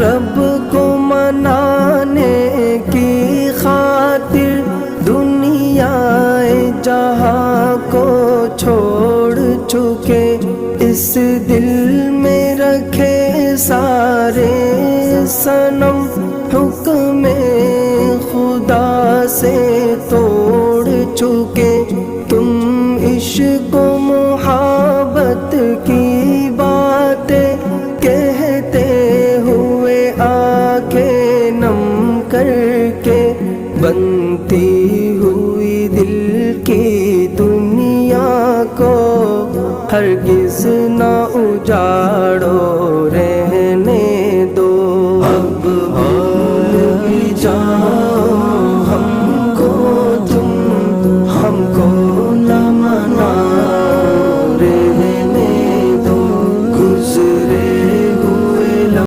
रब को मनाने की खातिर दुनियाए जहाँ को छोड़ चुके, इस दिल में रखे सारे सनम हुक्म खुदा से तोड़ चुके। तुम इश्क़